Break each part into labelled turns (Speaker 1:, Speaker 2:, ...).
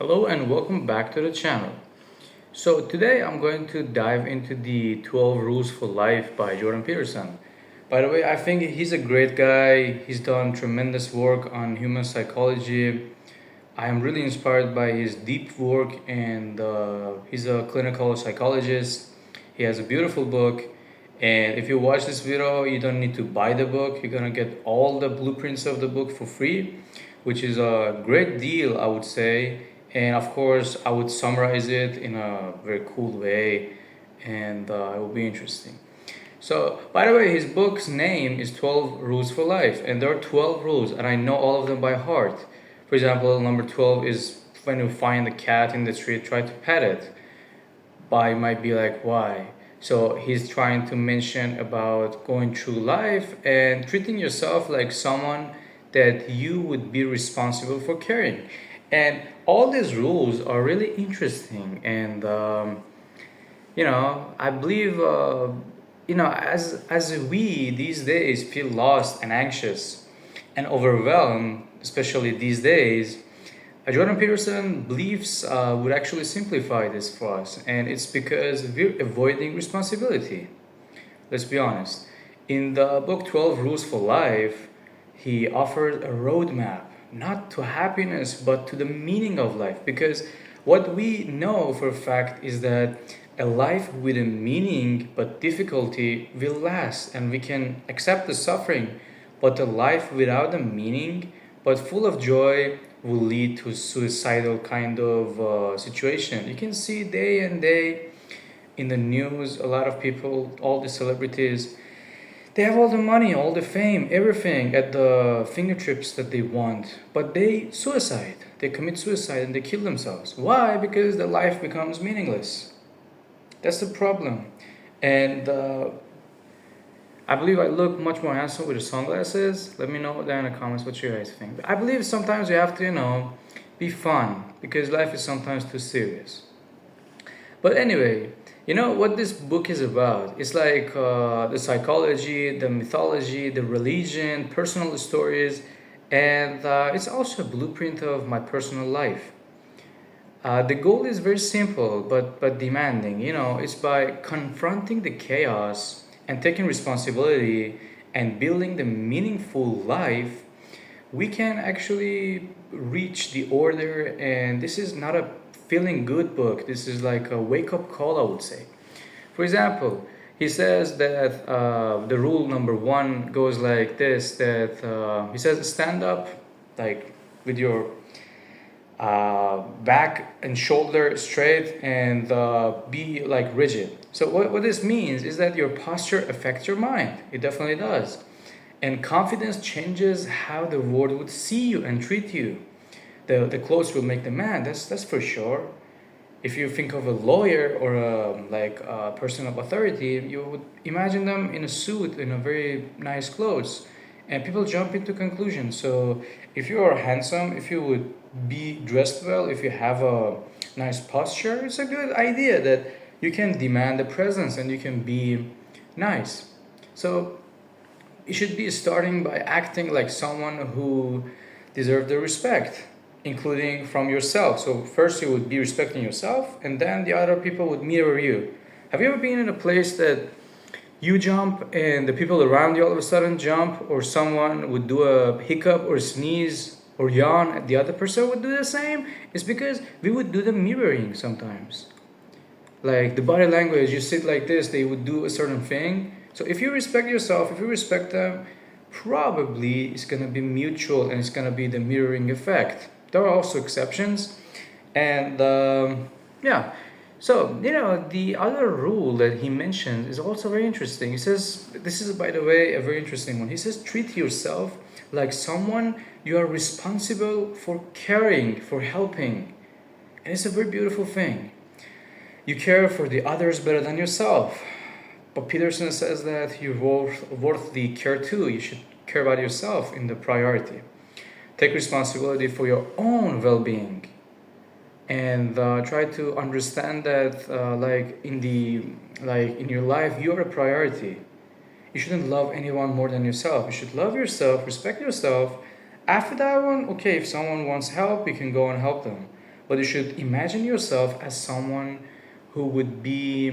Speaker 1: Hello and welcome back to the channel. So today I'm going to dive into the 12 Rules for Life by Jordan Peterson. By the way, I think he's a great guy. He's done tremendous work on human psychology. I am really inspired by his deep work and he's a clinical psychologist. He has a beautiful book. And if you watch this video, you don't need to buy the book. You're gonna get all the blueprints of the book for free, which is a great deal, I would say. And of course, I would summarize it in a very cool way, and it will be interesting. So, by the way, his book's name is 12 Rules for Life, and there are 12 rules, and I know all of them by heart. For example, number 12 is when you find a cat in the street, try to pet it. But you might be like, why? So he's trying to mention about going through life and treating yourself like someone that you would be responsible for caring. And all these rules are really interesting. And, I believe, as we these days feel lost and anxious and overwhelmed, especially these days, Jordan Peterson believes would actually simplify this for us, and it's because we're avoiding responsibility. Let's be honest. In the book 12 Rules for Life, he offers a roadmap, not to happiness, but to the meaning of life. Because what we know for a fact is that a life with a meaning but difficulty will last, and we can accept the suffering. But a life without a meaning but full of joy will lead to suicidal kind of situation. You can see day and day in the news a lot of people, all the celebrities, they have all the money, all the fame, everything at the fingertips that they want, but they suicide. They commit suicide and they kill themselves. Why? Because the life becomes meaningless. That's the problem. And I believe I look much more handsome with the sunglasses. Let me know down in the comments what you guys think. But I believe sometimes you have to, be fun because life is sometimes too serious. But anyway, what this book is about? It's like the psychology, the mythology, the religion, personal stories, and it's also a blueprint of my personal life. The goal is very simple but demanding. It's by confronting the chaos and taking responsibility and building the meaningful life, we can actually reach the order. And this is not a feeling good book. This is like a wake up call, I would say. For example, he says that the rule number one goes like this: that he says, stand up, like with your back and shoulder straight, and be like rigid. So what this means is that your posture affects your mind. It definitely does. And confidence changes how the world would see you and treat you. The clothes will make the man, that's for sure. If you think of a lawyer or a person of authority, you would imagine them in a suit, in a very nice clothes, and people jump into conclusions. So if you are handsome, if you would be dressed well, if you have a nice posture, it's a good idea that you can demand the presence and you can be nice. So you should be starting by acting like someone who deserves the respect, including from yourself. So first you would be respecting yourself, and then the other people would mirror you. Have you ever been in a place that you jump and the people around you all of a sudden jump, or someone would do a hiccup or sneeze or yawn and the other person would do the same? It's because we would do the mirroring sometimes. Like the body language, you sit like this, they would do a certain thing. So if you respect yourself, if you respect them, probably it's gonna be mutual and it's gonna be the mirroring effect. There are also exceptions, and yeah. So the other rule that he mentions is also very interesting. He says, this is, by the way, a very interesting one. He says, treat yourself like someone you are responsible for caring, for helping, and it's a very beautiful thing. You care for the others better than yourself. But Peterson says that you're worth the care too. You should care about yourself in the priority. Take responsibility for your own well-being, and try to understand that, in your life, you're a priority. You shouldn't love anyone more than yourself. You should love yourself, respect yourself. After that one, okay, if someone wants help, you can go and help them. but you should imagine yourself as someone who would be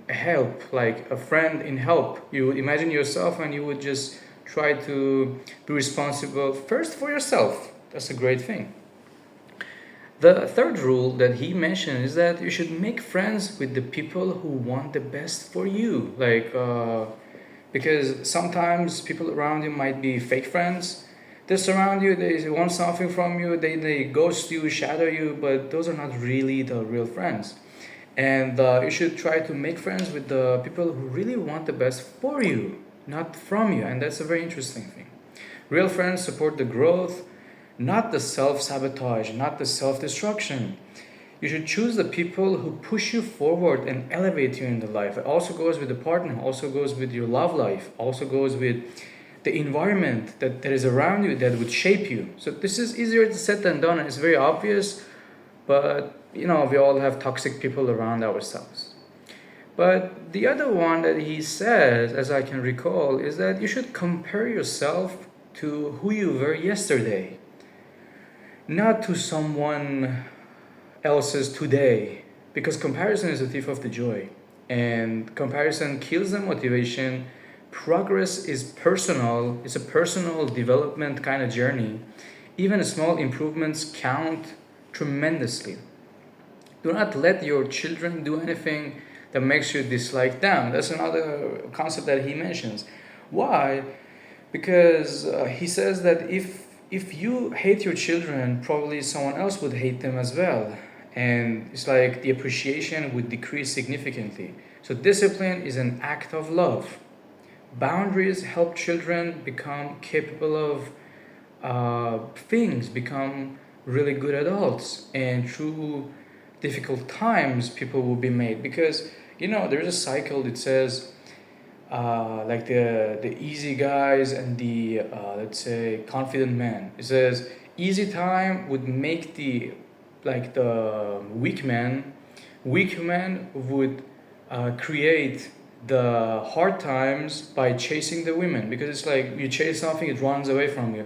Speaker 1: help, like a friend in help. You would imagine yourself and you would just try to be responsible first for yourself. That's a great thing. The third rule that he mentioned is that you should make friends with the people who want the best for you. Because sometimes people around you might be fake friends. They surround you, they want something from you, they ghost you, shadow you, but those are not really the real friends. And you should try to make friends with the people who really want the best for you, not from you. And that's a very interesting thing. Real friends support the growth, not the self sabotage, not the self destruction. You should choose the people who push you forward and elevate you in the life. It also goes with the partner, also goes with your love life, also goes with the environment that is around you that would shape you. So this is easier to said than done, and it's very obvious, but we all have toxic people around ourselves. But the other one that he says, as I can recall, is that you should compare yourself to who you were yesterday, not to someone else's today, because comparison is a thief of the joy, and comparison kills the motivation. Progress is personal, it's a personal development kind of journey. Even small improvements count tremendously. Do not let your children do anything that makes you dislike them. That's another concept that he mentions. Why? Because he says that if you hate your children, probably someone else would hate them as well. And it's like the appreciation would decrease significantly. So discipline is an act of love. Boundaries help children become capable of things, become really good adults, and through difficult times, people will be made. Because there's a cycle that says like the easy guys and the let's say confident men. It says easy time would make the weak man. Weak men would create the hard times by chasing the women, because it's like you chase something, it runs away from you.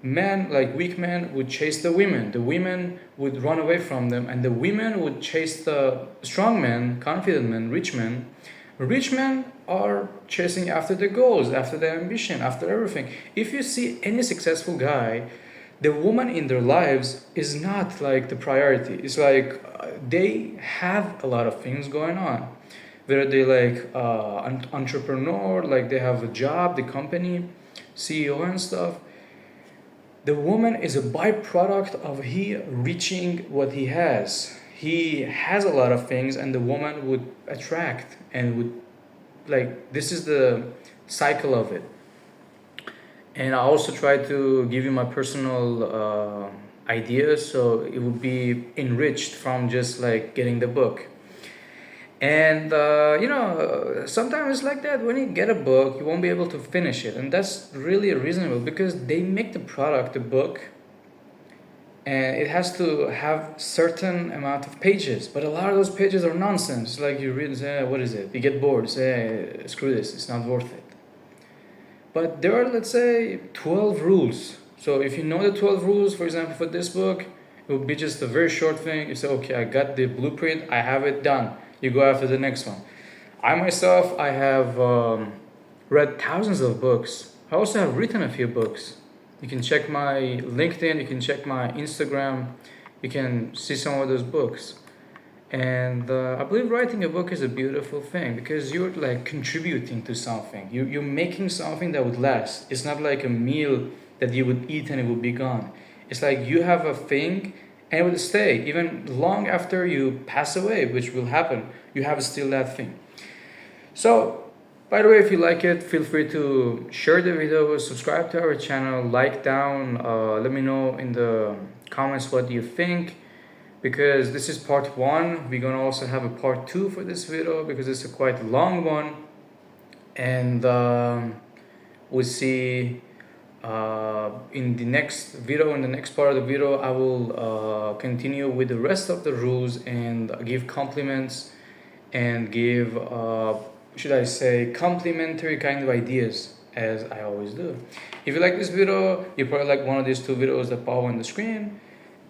Speaker 1: Men, like weak men, would chase the women would run away from them, and the women would chase the strong men, confident men, rich men. Rich men are chasing after the goals, after the ambition, after everything. If you see any successful guy, the woman in their lives is not like the priority. It's like they have a lot of things going on, whether they like an entrepreneur, like they have a job, the company, CEO and stuff. The woman is a byproduct of he reaching what he has. He has a lot of things, and the woman would attract and would like this is the cycle of it. And I also try to give you my personal ideas, so it would be enriched from just like getting the book. And sometimes it's like that. When you get a book, you won't be able to finish it, and that's really reasonable because they make the product, the book, and it has to have certain amount of pages. But a lot of those pages are nonsense. Like you read and say, what is it? You get bored. Say, screw this. It's not worth it. But there are, let's say, 12 rules. So if you know the 12 rules, for example, for this book, it will be just a very short thing. You say, okay, I got the blueprint. I have it done. You go after the next one. I have read thousands of books. I also have written a few books. You can check my LinkedIn, you can check my Instagram, you can see some of those books. And I believe writing a book is a beautiful thing because you're like contributing to something. You're making something that would last. It's not like a meal that you would eat and it would be gone. It's like you have a thing and it will stay even long after you pass away, which will happen. You have still that thing. So, by the way, if you like it, feel free to share the video, subscribe to our channel, like down, let me know in the comments what you think, because this is part 1. We're gonna also have a part 2 for this video because it's a quite long one, and we'll see in the next video. In the next part of the video, I will continue with the rest of the rules and give compliments and give should I say complimentary kind of ideas, as I always do. If you like this video, you probably like one of these 2 videos that pop on the screen,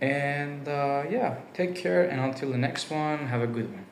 Speaker 1: And yeah, take care, and until the next one, have a good one.